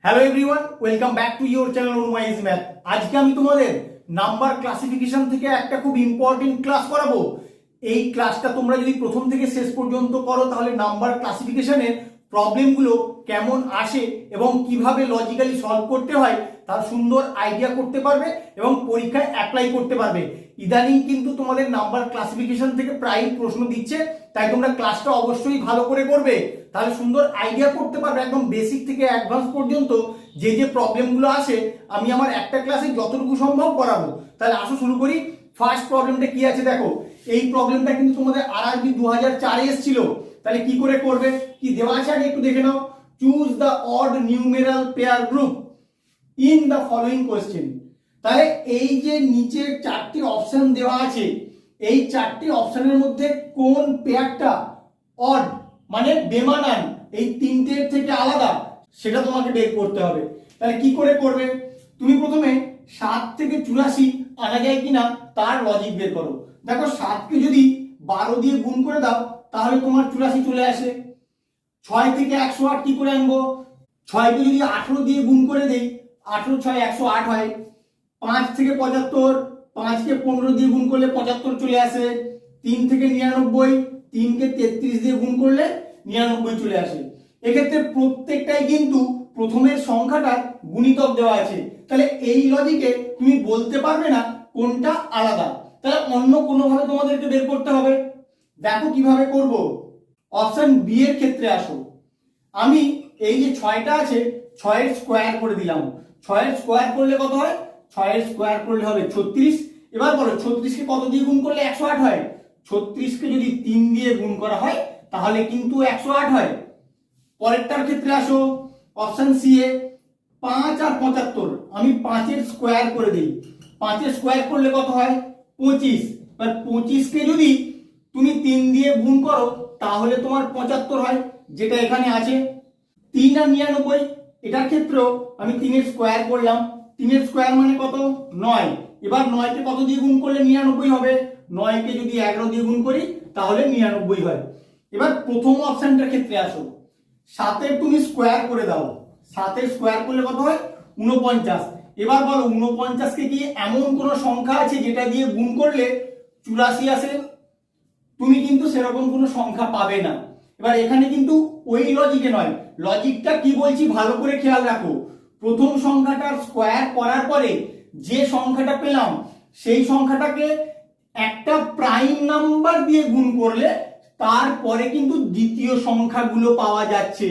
Hello everyone, welcome back to your channel অনুমাইজ math. আজকে আমি তোমাদের নাম্বার ক্লাসিফিকেশন থেকে একটা খুব ইম্পর্টেন্ট ক্লাস করাবো। এই ক্লাসটা তোমরা যদি প্রথম থেকে শেষ পর্যন্ত করো তাহলে নাম্বার ক্লাসিফিকেশনের প্রবলেমগুলো কেমন আসে এবং কিভাবে লজিক্যালি সলভ করতে হয় তার সুন্দর আইডিয়া করতে পারবে এবং পরীক্ষায় অ্যাপ্লাই করতে পারবে। ইদানিং কিন্তু তোমাদের নাম্বার ক্লাসিফিকেশন থেকে প্রায় প্রশ্ন দিচ্ছে, তাই তোমরা ক্লাসটা অবশ্যই ভালো করে করবে, তাহলে সুন্দর আইডিয়া করতে পারবে। একদম বেসিক থেকে অ্যাডভান্স পর্যন্ত যে যে প্রবলেমগুলো আসে আমি আমার একটা ক্লাসে যতটুকু সম্ভব করাবো। তাহলে আসো শুরু করি। ফার্স্ট প্রবলেমটা কি আছে দেখো। এই প্রবলেমটা কিন্তু তোমাদের আরআরবি 2004 এসেছিল। তাহলে কি করে করবে, কি দেওয়া আছে আগে একটু দেখে নাও। Choose the odd numeral pair group in the following question. তাহলে এই যে নিচে চারটি অপশন দেওয়া আছে, এই চারটি অপশনের মধ্যে কোন পেয়ারটা অড মানে বেমানান, এই তিনটের থেকে আলাদা, সেটা তোমাকে বের করতে হবে। তাহলে কি করে করবে, তুমি প্রথমে 7 থেকে 84 আনা যায় কিনা তার লজিক বের করো। দেখো 7কে যদি 12 দিয়ে গুণ করে দাও তাহলে তোমার 84 চলে আসে। 6 থেকে 108 কি করে আনবো, 6কে যদি 18 দিয়ে গুণ করে দেই 18 6 108 হয়। 5 থেকে 75, 5কে 15 দিয়ে গুণ করলে 75 চলে আসে। 3 থেকে 99, 3কে 33 দিয়ে গুণ করলে 99 চলে আসে। এক্ষেত্রে প্রত্যেকটাই কিন্তু প্রথমের সংখ্যাটার গুণিতক দেওয়া আছে। তাহলে এই লজিকে তুমি বলতে পারবে না কোনটা আলাদা, তাহলে অন্য কোনোভাবে তোমাদেরকে বের করতে হবে। দেখো কিভাবে করব। অপশন বি এর ক্ষেত্রে আসো। আমি এই যে 6টা আছে 6 এর স্কোয়ার করে দিলাম। 6 এর স্কোয়ার করলে কত হয়, 6 এর স্কোয়ার করলে হবে 36। এবার বলো 36কে কত দিয়ে গুণ করলে 108 হয়। 36কে যদি 3 দিয়ে গুণ করা হয় তাহলে কিন্তু 108 হয়। পরেরটার ক্ষেত্রে আসো, অপশন সি এ 5 আর 75। আমি 5 এর স্কোয়ার করে দিই। 5 এর স্কোয়ার করলে কত হয় 25। এবার 25কে যদি তুমি 3 দিয়ে গুণ করো তাহলে তোমার 75 হয়, যেটা এখানে আছে। 3 আর 99, এটার ক্ষেত্রেও আমি 3 এর স্কোয়ার করলাম। 3 এর স্কোয়ার মানে কত 9। এবার 9কে কত দিয়ে গুণ করলে 99 হবে, 9কে যদি 11 দিয়ে গুণ করি তাহলে 99 হয়। এবার প্রথম অপশনটার ক্ষেত্রে আসো। 7 এর তুমি স্কোয়ার করে দাও। 7 এর স্কোয়ার করলে কত হয় 49। এবার বলো 49কে কি এমন কোন সংখ্যা আছে যেটা দিয়ে গুণ করলে 84 আসে? তুমি কিন্তু সেরকম কোনো সংখ্যা পাবে না। এবার এখানে কিন্তু ওই লজিকে নয়, লজিকটা কি বলছি ভালো করে খেয়াল রাখো। প্রথম সংখ্যাটার স্কোয়ার করার পরে যে সংখ্যাটা পেলাম সেই সংখ্যাটাকে একটা প্রাইম নাম্বার দিয়ে গুণ করলে তারপরে কিন্তু দ্বিতীয় সংখ্যাগুলো পাওয়া যাচ্ছে।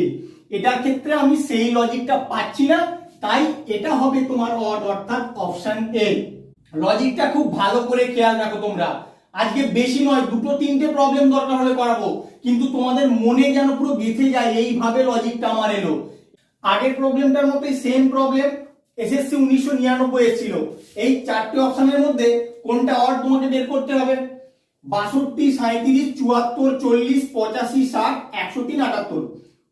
এটার ক্ষেত্রে আমি সেই লজিকটা পাচ্ছি না, তাই এটা হবে তোমার অড, অর্থাৎ অপশন এ। লজিকটা খুব ভালো করে খেয়াল রাখো তোমরা। আজকে বেশি নয়, 2-3টে প্রবলেম দরকার হলে করাবো, কিন্তু তোমাদের মনে যেন পুরো গেঁথে যায় এইভাবে লজিকটা আমার এলো। আগের প্রবলেমটার মতোই সেম প্রবলেম এসএসসি 1999 এসেছিল। এই চারটে অপশনের মধ্যে কোনটা অড তোমাকে বের করতে হবে। 62, 37, 74, 40, 85, 60, 103, 78।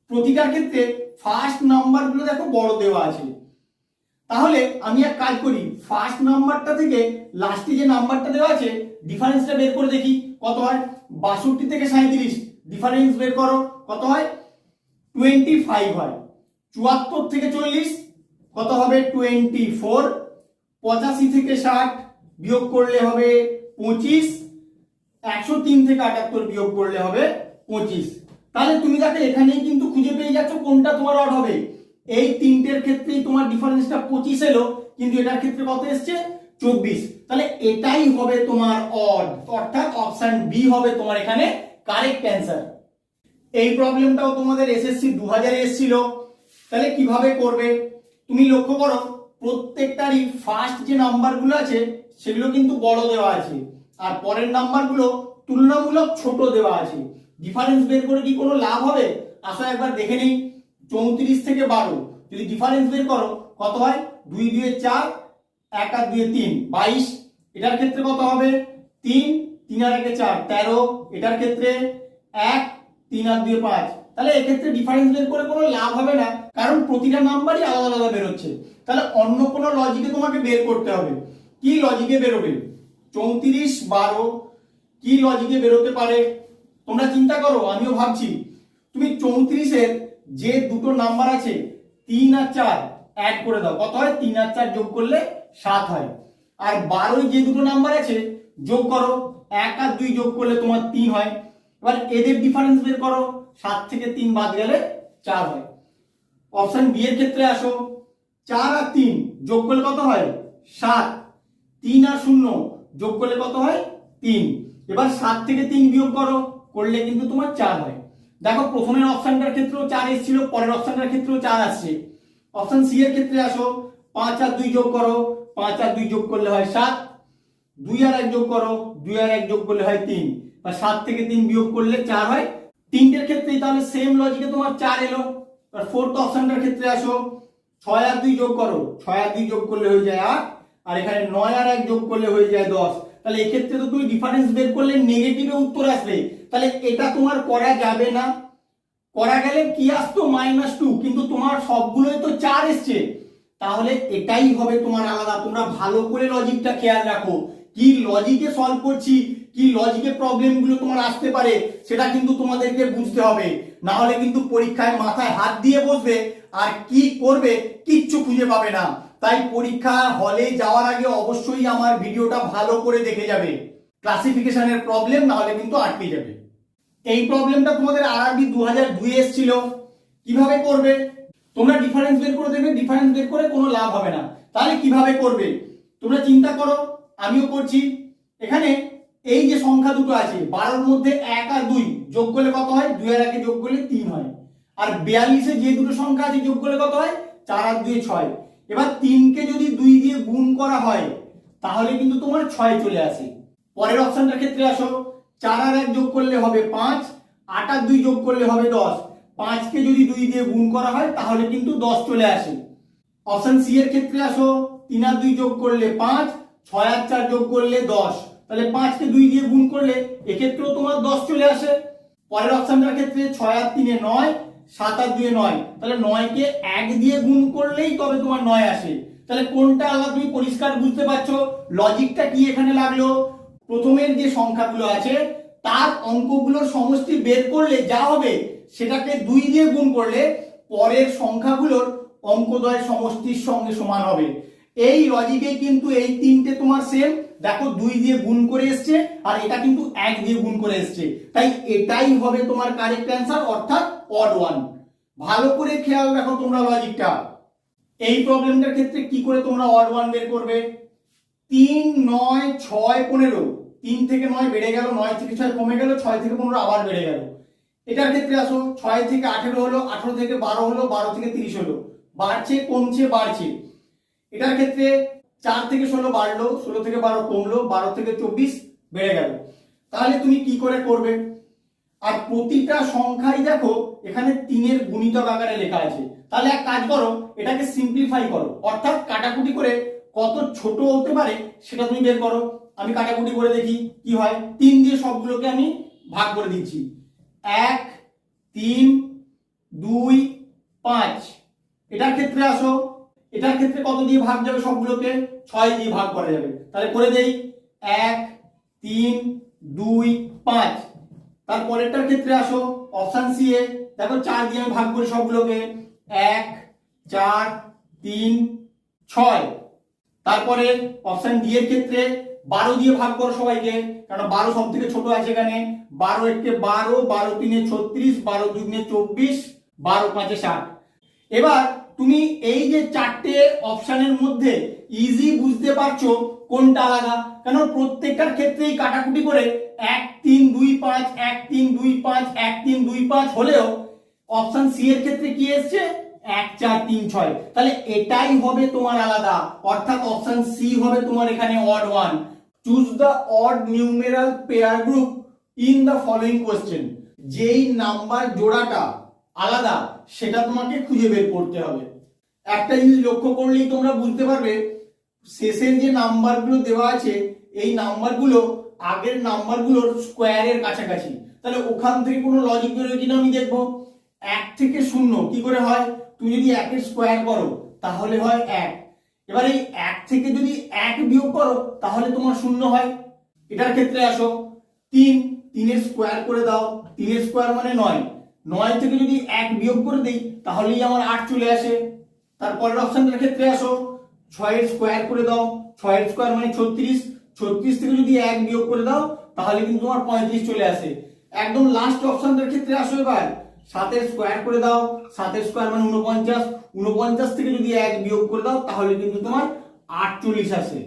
প্রতিটার ক্ষেত্রে ফার্স্ট নাম্বারগুলো দেখো বড় দেওয়া আছে। তাহলে আমি এক কাজ করি, ফার্স্ট নাম্বারটা থেকে লাস্টে যে নাম্বারটা দেওয়া আছে ডিফারেন্সটা বের করে দেখি কত হয়। 62 থেকে 37 ডিফারেন্স বের করো, কত হয় 25 হয়। 74 থেকে 40 কত হবে 24। 85 থেকে 60 বিয়োগ করলে হবে 25। 103 থেকে 78 বিয়োগ করলে হবে 25। তাহলে তুমি দেখো এখানেই কিন্তু খুঁজে পেয়ে যাচ্ছ কোনটা তোমার অড হবে। এই তিনটের ক্ষেত্রেই তোমার ডিফারেন্সটা 25 এলো, কিন্তু এটার ক্ষেত্রে কত এসছে 24। তাহলে এটাই হবে তোমার অড, অর্থাৎ অপশন বি হবে তোমার এখানে কারেক্ট অ্যান্সার। এই প্রবলেমটাও তোমাদের এসএসসি 2000 এসেছিল। তাহলে কিভাবে করবে তুমি লক্ষ্য করো, প্রত্যেকটারই ফার্স্ট যে নাম্বারগুলো আছে সেগুলো কিন্তু বড় দেওয়া আছে, আর পরের নাম্বারগুলো তুলনামূলক ছোট দেওয়া আছে। ডিফারেন্স বের করে কি কোনো লাভ হবে? আসো একবার দেখে নেই। 34 থেকে 12 যদি ডিফারেন্স বের করো কত হয়, 2 2 4, 1 আর 2 3, 22। এটার ক্ষেত্রে কত হবে 3, 3 আর 1 4, 13। এটার ক্ষেত্রে 1, 3 আর 2 5। তাহলে এক্ষেত্রে ডিফারেন্স বের করে কোনো লাভ হবে না, কারণ প্রতিটা নাম্বারই আলাদা আলাদা বেরোচ্ছে। তাহলে অন্য কোনো লজিকে তোমাকে বের করতে হবে। কি লজিকে বেরোবে 34 12, কি লজিকে বেরোতে পারে তোমরা চিন্তা করো, আমিও ভাবছি। তুমি 34 এর যে দুটো নাম্বার আছে 3 আর 4 অ্যাড করে দাও, কত হয়? 3 আর 4 যোগ করলে 7 হয়। আর 12 যে দুটো নাম্বার আছে যোগ করো, 1 আর 2 যোগ করলে তোমার 3 হয়। এবার এদের ডিফারেন্স বের করো, 7 থেকে 3 বাদ গেলে 4 হয়। অপশন বি এর ক্ষেত্রে আসো, 4 আর 3 যোগ করলে কত হয়? 7। 3 আর 0 যোগ করলে কত হয়? 3। এবার 7 থেকে 3 বিয়োগ করো, করলে কিন্তু তোমার 4 হয়। দেখো প্রথমের অপশনটার ক্ষেত্রেও 4 এসেছিল, পরের অপশনটার ক্ষেত্রেও 4 আসছে। অপশন সি এর ক্ষেত্রে আসো, 5 আর 2 যোগ করো, 5 আর 2 যোগ করলে হয় 7। 2 আর 1 যোগ করো, 2 আর 1 যোগ করলে হয় 3। বা 7 থেকে 3 বিয়োগ করলে 4 হয়। তিনটের ক্ষেত্রেই তাহলে সেম লজিকে তোমার 4 এলো। আর ফোর্থ অপশনটার ক্ষেত্রে আসো, 6 আর 2 যোগ করো, 6 আর 2 যোগ করলে হয়ে যায় 8। আর এখানে 9 আর 1 যোগ করলে হয়ে যায় 10। তাহলে এক্ষেত্রে তো তুমি ডিফারেন্স বের করলে নেগেটিভে উত্তর আসবে, তাহলে এটা তোমার করা যাবে না। করা গেলে কি আসতো? -2, কিন্তু তোমার সবগুলোই তো 4 এসছে, তাহলে এটাই হবে তোমার আলাদা। তোমরা ভালো করে লজিকটা খেয়াল রাখো, কি লজিকে সলভ করছি, কি লজিকে প্রবলেমগুলো তোমার আসতে পারে সেটা কিন্তু তোমাদেরকে বুঝতে হবে, না হলে কিন্তু পরীক্ষায় মাথায় হাত দিয়ে বসবে আর কি করবে কিচ্ছু খুঁজে পাবে না। তাই পরীক্ষা হলে যাওয়ার আগে অবশ্যই আমার ভিডিওটা ভালো করে দেখে যাবে, ক্লাসিফিকেশনের প্রবলেম, না হলে কিন্তু আটকে যাবে। এই প্রবলেমটা তোমাদের আরআরবি 2002 এসেছিল। কিভাবে করবে? তোমরা ডিফারেন্স বের করে দেবে, ডিফারেন্স বের করে কোনো লাভ হবে না। তাহলে কিভাবে করবে তোমরা চিন্তা করো, আমিও করছি। এখানে এই যে সংখ্যা দুটো আছে, 12 এর মধ্যে 1 আর 2 যোগ করলে কত হয়? 2 আর 1 যোগ করলে 3 হয়। আর 42 এ যে দুটো সংখ্যা আছে যোগ করলে কত হয়? 4 আর 2 6। এবার 3 কে যদি 2 দিয়ে গুণ করা হয় তাহলে কিন্তু তোমার 6 চলে আসে। পরের অপশনটার ক্ষেত্রে আসো, 4 আর 1 যোগ করলে হবে 5, 8 আর 2 যোগ করলে হবে 10। 5 কে যদি 2 দিয়ে গুণ করা হয় তাহলে কিন্তু 10 চলে আসে। অপশন সি এর ক্ষেত্রে আসো, 3 আর 2 যোগ করলে 5, 6 আর 4 যোগ করলে 10। তাহলে 5 কে 2 দিয়ে গুণ করলে এক্ষেত্রেও তোমার 10 চলে আসে। পরের অপশনটার ক্ষেত্রে 6 আর 3 এ 9, 7 আর 2 এ 9। তাহলে 9 কে 1 দিয়ে গুণ করলেই তবে তোমার 9 আসে। তাহলে কোনটা আলাদা তুমি পরিষ্কার বুঝতে পারছো লজিকটা কি এখানে লাগলো? প্রথমের যে সংখ্যাগুলো আছে তার অঙ্কগুলোর সমষ্টি বের করলে যা হবে সেটাকে 2 দিয়ে গুণ করলে পরের সংখ্যাগুলোর অঙ্কদ্বয়ের সমষ্টির সঙ্গে সমান হবে। এই লজিকে কিন্তু এই তিনটে তোমার সেম। দেখো 2 দিয়ে গুণ করে এসছে আর এটা কিন্তু 1 দিয়ে গুণ করে এসছে, তাই এটাই হবে তোমার কারেক্ট অ্যান্সার, অর্থাৎ অড ওয়ান। ভালো করে খেয়াল রাখো তোমরা লজিকটা। এই প্রবলেমটার ক্ষেত্রে কি করে তোমরা অড ওয়ান বের করবে? 3, 9, 6, 15। 3 থেকে 9 বেড়ে গেল, 9 থেকে 6 কমে গেল, 6 থেকে 15 আবার বেড়ে গেল। এটার ক্ষেত্রে আসো, 6 থেকে 18 হলো, 18 থেকে 12 হলো, 12 থেকে 30 হলো, বাড়ছে কমছে বাড়ছে। এটার ক্ষেত্রে 4 থেকে 16 বাড়লো, 16 থেকে 12 কমলো, 12 থেকে 24 বেড়ে গেল। তাহলে তুমি কি করে করবে? আর প্রতিটা সংখ্যাই দেখো এখানে 3 এর গুণিতক আকারে লেখা আছে। তাহলে এক কাজ করো, এটাকে সিম্পলিফাই করো, অর্থাৎ কাটাকুটি করে কত ছোট হতে পারে সেটা তুমি বের করো। আমি কাটাকুটি করে দেখি কি হয়। 3 দিয়ে সবগুলোকে আমি ভাগ করে দিচ্ছি। 1, 3, 2, 5। এটার ক্ষেত্রে আসো, এটার ক্ষেত্রে কত দিয়ে ভাগ যাবে? সবগুলোকে 6 দিয়ে ভাগ করা যাবে। তাহলে করে দেই, 1, 3, 2, 5। তারপরেরটার ক্ষেত্রে আসো, অপশন সি এ দেখো 4 দিয়ে আমি ভাগ করি সবগুলোকে, 1, 4, 3, 6। তারপরে অপশন ডি এর ক্ষেত্রে 12 দিয়ে ভাগ করো সবাইকে, কারণ 12 সব থেকে ছোট আছে এখানে। 12 একে 12, 12 3 36, 12 2 24, 12 5 60। এবার তুমি এই যে চারটে অপশনের মধ্যে ইজি বুঝতে পারছো কোনটা আলাদা, কারণ প্রত্যেকটার ক্ষেত্রেই কাটাকুটি করে 1 3 2 5, 1 3 2 5, 1 3 2 5 হলেও অপশন সি এর ক্ষেত্রে কি এসছে? 1 4 3 6। তাহলে এটাই হবে তোমার আলাদা, অর্থাৎ অপশন সি হবে তোমার এখানে odd one. Choose the odd numeral pair group in the following question. যেই নাম্বার জোড়াটা আলাদা সেটা তোমাকে খুঁজে বের করতে হবে। একটা জিনিস লক্ষ্য করলেই তোমরা বুঝতে পারবে, শেষের যে নাম্বারগুলো দেওয়া আছে এই নাম্বারগুলো আগের নাম্বারগুলোর স্কোয়ারের কাছাকাছি। তাহলে ওখান থেকে কোনো লজিক বেরোয় কিনা আমি দেখবো। 1 থেকে 0 কি করে হয়? তুমি যদি 1 এর স্কোয়ার করো তাহলে হয় 1। এবার এই 1 থেকে যদি 1 বিয়োগ করো তাহলে তোমার 0 হয়। এটার ক্ষেত্রে আসো, 3 এর স্কোয়ার করে দাও, 3 এর স্কোয়ার মানে 9। 9 থেকে যদি 1 বিয়োগ করে দেই তাহলেই আমার 8 চলে আসে। তারপরের অপশনটার ক্ষেত্রে আসো, 6 এর স্কোয়ার করে দাও, 6 এর স্কোয়ার মানে 36, 36 থেকে যদি 1 বিয়োগ করে দাও তাহলে কিন্তু তোমার 35 চলে আসে। একদম লাস্ট অপশনটার ক্ষেত্রে আসো, এবার 7 এর স্কোয়ার করে দাও, 7 এর স্কোয়ার মানে 49, 49 থেকে যদি 1 বিয়োগ করে দাও তাহলে কিন্তু তোমার 48 আসে।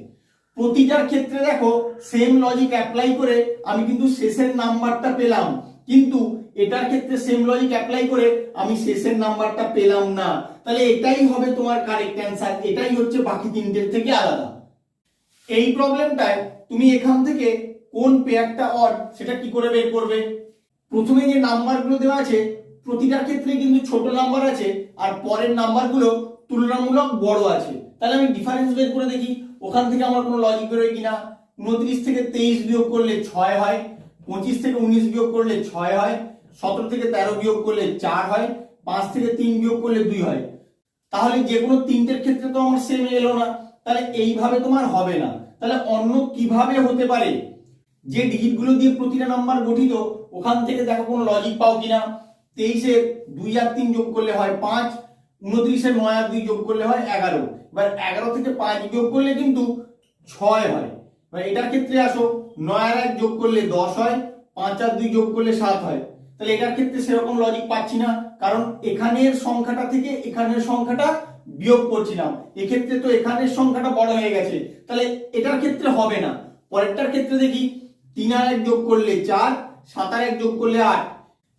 প্রতিটার ক্ষেত্রে দেখো সেম লজিক অ্যাপ্লাই করে আমি কিন্তু শেষের নাম্বারটা পেলাম, কিন্তু এটার ক্ষেত্রে সেম লজিক অ্যাপ্লাই করে আমি শেষের নাম্বারটা পেলাম না। তাহলে এটাই হবে তোমার কারেক্ট অ্যান্সার, এটাই হচ্ছে বাকি তিনটের থেকে আলাদা। এই প্রবলেমটায় তুমি এখান থেকে কোন পেয়ারটা অড সেটা কি করে বের করবে? প্রথমে যে নাম্বারগুলো দেওয়া আছে প্রতিটার ক্ষেত্রে কিন্তু ছোট নাম্বার আছে আর পরের নাম্বারগুলো তুলনামূলক বড় আছে। তাহলে আমি ডিফারেন্স বের করে দেখি ওখান থেকে আমার কোনো লজিক বেরোয় কিনা। 29 থেকে 23 বিয়োগ করলে 6 হয়, 25 থেকে 19 বিয়োগ করলে 6 হয়, 17 থেকে 13 বিয়োগ করলে 4 হয়, 5 থেকে 3 বিয়োগ করলে 2 হয়। তাহলে যে কোনো তিনটের ক্ষেত্রে তো আমার সেম এলো না, তাহলে এইভাবে তোমার হবে না। তাহলে অন্য কিভাবে হতে পারে? যে ডিজিটগুলো দিয়ে প্রতিটা নাম্বার গঠিত ওখান থেকে দেখো কোনো লজিক পাও কিনা। 23 এর 2 আর 3 যোগ করলে হয় 5, 29 এর 9 আর 2 যোগ করলে হয় 11। এবার 11 থেকে 5 বিয়োগ করলে কিন্তু 6 হয়। এবার এটার ক্ষেত্রে আসো, 9 আর 1 যোগ করলে 10 হয়, 5 আর 2 যোগ করলে 7 হয়। তাহলে এটার ক্ষেত্রে সেরকম লজিক পাচ্ছি না, কারণ এখানের সংখ্যাটা থেকে এখানের সংখ্যাটা বিয়োগ করছিলাম, এক্ষেত্রে তো এখানের সংখ্যাটা বড় হয়ে গেছে, তাহলে এটার ক্ষেত্রে হবে না। পরেরটার ক্ষেত্রে দেখি, 3 আর 1 যোগ করলে 4, 7 আর 1 যোগ করলে 8।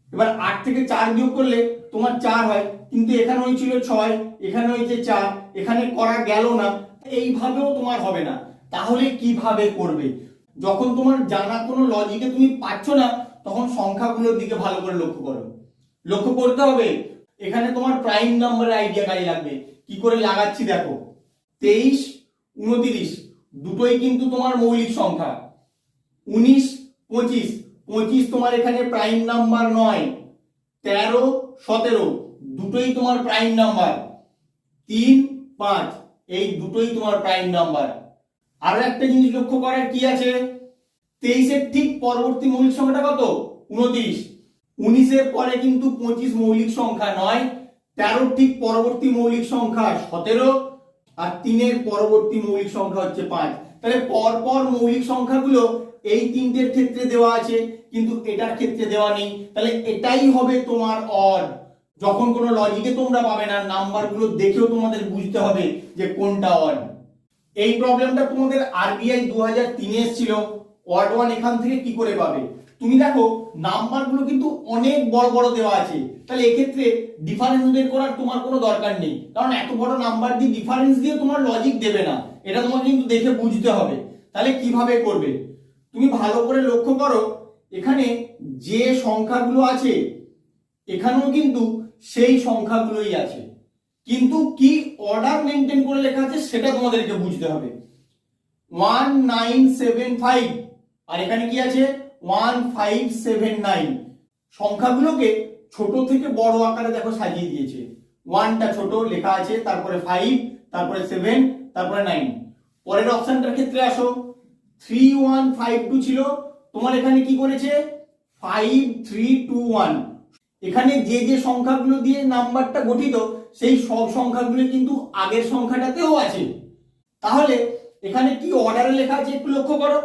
এবার 8 থেকে 4 বিয়োগ করলে তোমার 4 হয়, কিন্তু এখানে হয়েছিল 6, এখানে হয়েছে 4, এখানে করা গেল না। এইভাবেও তোমার হবে না। তাহলে কিভাবে করবে? যখন তোমার জানা কোনো লজিকে তুমি পাচ্ছ না তখন সংখ্যাগুলোর দিকে ভালো করে লক্ষ্য করো। লক্ষ্য করতে হবে এখানে তোমার প্রাইম নাম্বারের আইডিয়া কাজে লাগবে। কি করে লাগাচ্ছি দেখো, 23, 29 দুটোই কিন্তু তোমার মৌলিক সংখ্যা। 19, 25, 25 তোমার এখানে প্রাইম নাম্বার নয়। 13, 17 দুটোই তোমার প্রাইম নাম্বার। 3, 5 এই দুটোই তোমার প্রাইম নাম্বার। আরো একটা জিনিস লক্ষ্য করার কি আছে, 23 এর ঠিক পরবর্তী মৌলিক সংখ্যাটা কত? 29। 19 এর পরে কিন্তু 25 মৌলিক সংখ্যা নয়। 13 ঠিক পরবর্তী মৌলিক সংখ্যা 17, আর 3 এর পরবর্তী মৌলিক সংখ্যা হচ্ছে 5। তাহলে পরপর মৌলিক সংখ্যাগুলো এই তিনটের ক্ষেত্রে দেওয়া আছে কিন্তু এটার ক্ষেত্রে দেওয়া নেই। তাহলে এটাই হবে তোমার অড। যখন কোনো লজিকে তোমরা পাবে না, নাম্বারগুলো দেখেও তোমাদের বুঝতে হবে যে কোনটা অড। এই প্রবলেমটা তোমাদের আরবিআই 2003 এসেছিল। অড ওয়ান এখান থেকে কি করে পাবে? তুমি দেখো নাম্বারগুলো কিন্তু অনেক বড় বড় দেওয়া আছে, তাহলে এক্ষেত্রে ডিফারেন্স বের করার তোমার কোনো দরকার নেই, কারণ এত বড় নাম্বার দিয়ে ডিফারেন্স দিয়ে তোমার লজিক দেবে না, এটা তোমার কিন্তু দেখে বুঝতে হবে। তাহলে কিভাবে করবে? তুমি ভালো করে লক্ষ্য করো, এখানে যে সংখ্যাগুলো আছে এখানেও কিন্তু সেই সংখ্যাগুলোই আছে, কিন্তু কি অর্ডার মেনটেন করে লেখা আছে সেটা তোমাদেরকে বুঝতে হবে। 1975 আর এখানে কি আছে 1579। সংখ্যাগুলোকে ছোট থেকে বড় আকারে দেখো সাজিয়ে দিয়েছে। 1টা ছোট লেখা আছে, তারপরে 5, তারপরে 7, তারপরে 9। পরের অপশনটার ক্ষেত্রে আসো, 3152 ছিল, তোমার এখানে কি করেছে 5321। এখানে যে যে সংখ্যাগুলো দিয়ে নাম্বারটা গঠিত সেই সব সংখ্যাগুলো কিন্তু আগের সংখ্যাটাতেও আছে। তাহলে এখানে কি অর্ডারে লেখা আছে একটু লক্ষ্য করো,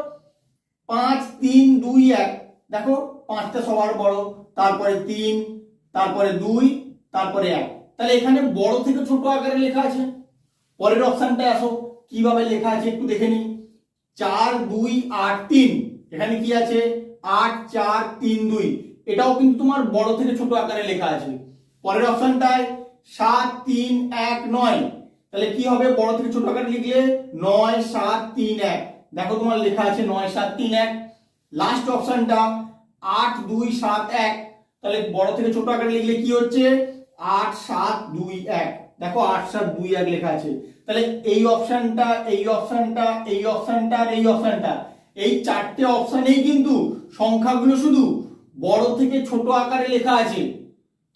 5, 3, 2, 1। দেখো 5টা সবার বড়, তারপরে 3, তারপরে 2, তারপরে 1। তাহলে এখানে বড় থেকে ছোট আকারে লেখা আছে। পরের অপশনটা আসো, কিভাবে লেখা আছে একটু দেখে নিই। 4, 2, 8, 3। এখানে কি আছে 8, 4, 3, 2। এটাও কিন্তু তোমার বড় থেকে ছোট আকারে লেখা আছে। পরের অপশনটায় 7, 3, 1, 9। তাহলে কি হবে, বড় থেকে ছোট আকারে লিখলে 9, 7, 3, 1। দেখো তোমার লেখা আছে 9, 7, 3, 1। লাস্ট অপশনটা 8, 2, 7, 1। তাহলে বড় থেকে ছোট আকারে লিখলে কি হচ্ছে 8, 7, 2, 1। দেখো 8, 7, 2, 1 লেখা আছে। তাহলে এই অপশনটা, এই অপশনটা, এই অপশনটা আর এই অপশনটা, এই চারটে অপশনেই কিন্তু সংখ্যাগুলো শুধু বড় থেকে ছোট আকারে লেখা আছে,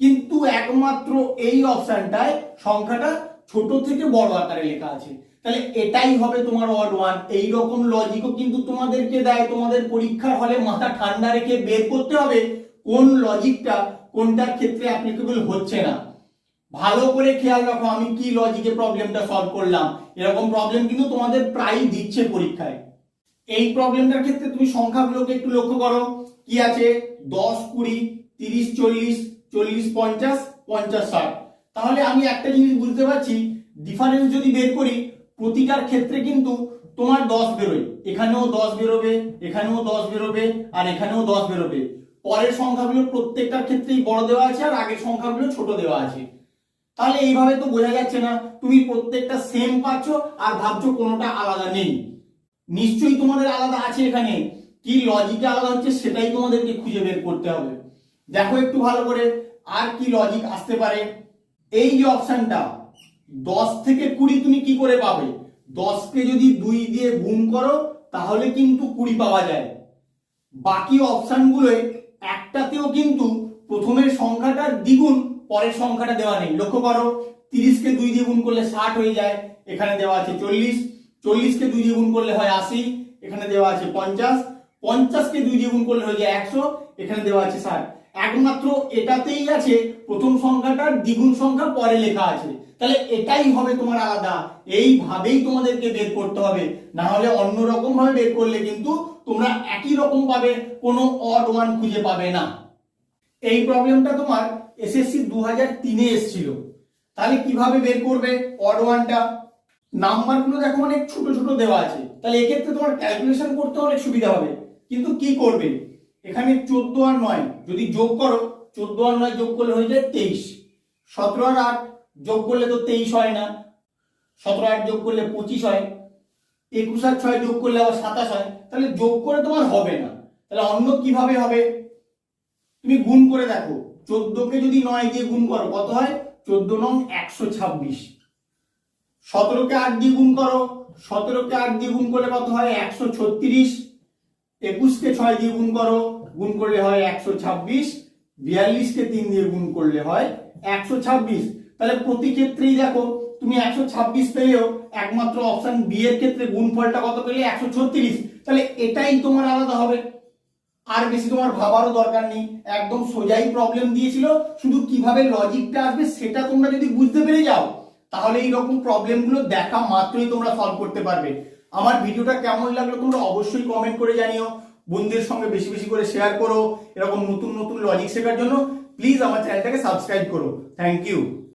কিন্তু একমাত্র এই অপশনটায় সংখ্যাটা ছোট থেকে বড় আকারে লেখা আছে। তাহলে এটাই হবে তোমার অড ওয়ান। এই রকম লজিকও কিন্তু তোমাদেরকে দেয়, তোমাদের পরীক্ষার হলে মাথা ঠান্ডা রেখে বের করতে হবে কোন লজিকটা কোনটার ক্ষেত্রে অ্যাপ্লিকেবল হচ্ছে না। ভালো করে খেয়াল রাখো আমি কি লজিকে প্রবলেমটা সলভ করলাম। এরকম প্রবলেম কিন্তু তোমাদের প্রায়ই দিচ্ছে পরীক্ষায়। এই প্রবলেমটার ক্ষেত্রে তুমি সংখ্যাগুলোকে একটু লক্ষ্য করো, কি আছে 10 20 30 40 40 50 50 60। তাহলে আমি একটা জিনিস বুঝতে পারছি, ডিফারেন্স যদি বের করি প্রতিটার ক্ষেত্রে কিন্তু তোমার 10 বেরোয়, এখানেও 10 বেরোবে, এখানেও 10 বেরোবে, আর এখানেও 10 বেরোবে। পরের সংখ্যাগুলো প্রত্যেকটার ক্ষেত্রেই বড় দেওয়া আছে আর আগের সংখ্যাগুলো ছোট দেওয়া আছে। তাহলে এইভাবে তো বোঝা যাচ্ছে না তুমি প্রত্যেকটা সেম পাচ্ছ আর ভাবছো কোনোটা আলাদা নেই। নিশ্চয়ই তোমাদের আলাদা আছে, এখানে কি লজিকে আলাদা হচ্ছে সেটাই তোমাদেরকে খুঁজে বের করতে হবে। দেখো একটু ভালো করে আর কি লজিক আসতে পারে। এই যে অপশনটা 10 থেকে 20 তুমি কি করে পাবে? 10 কে যদি 2 দিয়ে গুণ করো তাহলে কিন্তু 20 পাওয়া যায়। বাকি অপশনগুলোয় একটাতেও কিন্তু প্রথমের সংখ্যাটার দ্বিগুণ পরের সংখ্যাটা দেওয়া নেই। লক্ষ্য করো 30 কে 2 দিয়ে গুণ করলে 60 হয়ে যায়, এখানে দেওয়া আছে 40। 40 কে 2 দিয়ে গুণ করলে হয় 80, এখানে দেওয়া আছে 50। 50 কে 2 দিয়ে গুণ করলে হয়ে যায় 100, এখানে দেওয়া আছে 60। একমাত্র এটাতেই আছে প্রথম সংখ্যাটার দ্বিগুণ সংখ্যা পরে লেখা আছে। তাহলে এটাই হবে তোমার আলাদা। এইভাবেই তোমাদেরকে বের করতে হবে, না হলে অন্য রকম ভাবে বের করলে কিন্তু তোমরা একই রকম পাবে, কোনো অড ওয়ান খুঁজে পাবে না। এই প্রবলেমটা তোমার এসএসসি 2003 এ এসেছিল। তাহলে কিভাবে বের করবে অড ওয়ানটা? নাম্বারগুলো দেখো অনেক ছোট ছোট দেওয়া আছে, তাহলে এক্ষেত্রে তোমার ক্যালকুলেশন করতে অনেক সুবিধা হবে। কিন্তু কি করবে, এখানে 14 আর 9 যদি যোগ করো, 14 আর 9 যোগ করলে হয়ে যায় 23। 17 আর 8 যোগ করলে তো 23 হয় না, 17 আর 8 যোগ করলে 25 হয়। 21 আর 6 যোগ করলে আবার 27 হয়। তাহলে যোগ করে তোমার হবে না, তাহলে অন্য কিভাবে হবে? তুমি গুণ করে দেখো, 14 কে যদি 9 দিয়ে গুণ করো কত হয়? 14 নং 126। 17 কে 8 দিয়ে গুণ করো, 17 কে 8 দিয়ে গুণ করলে কত হয়? 136। 21 কে 6 দিয়ে গুণ করো, গুণ করলে হয় 126। 42 কে 3 দিয়ে গুণ করলে হয় 126। তাহলে প্রতি ক্ষেত্রেই দেখো তুমি 126 পেলেও একমাত্র অপশন বি এর ক্ষেত্রে গুণফলটা কত পেলে? 136। তাহলে এটাই তোমার আলাদা হবে, আর বেশি তোমার ভাবারও দরকার নেই। একদম সোজাই প্রবলেম দিয়েছিল, শুধু কিভাবে লজিকটা আসবে সেটা তোমরা যদি বুঝতে পেরে যাও তাহলে এইরকম প্রবলেমগুলো দেখা মাত্রই তোমরা সলভ করতে পারবে। আমার ভিডিওটা কেমন লাগলো তোমরা অবশ্যই কমেন্ট করে জানিও, বন্ধুদের সঙ্গে বেশি বেশি করে শেয়ার করো। এরকম নতুন নতুন লজিক শেখার জন্য প্লিজ আমার চ্যানেলটাকে সাবস্ক্রাইব করো। Thank you.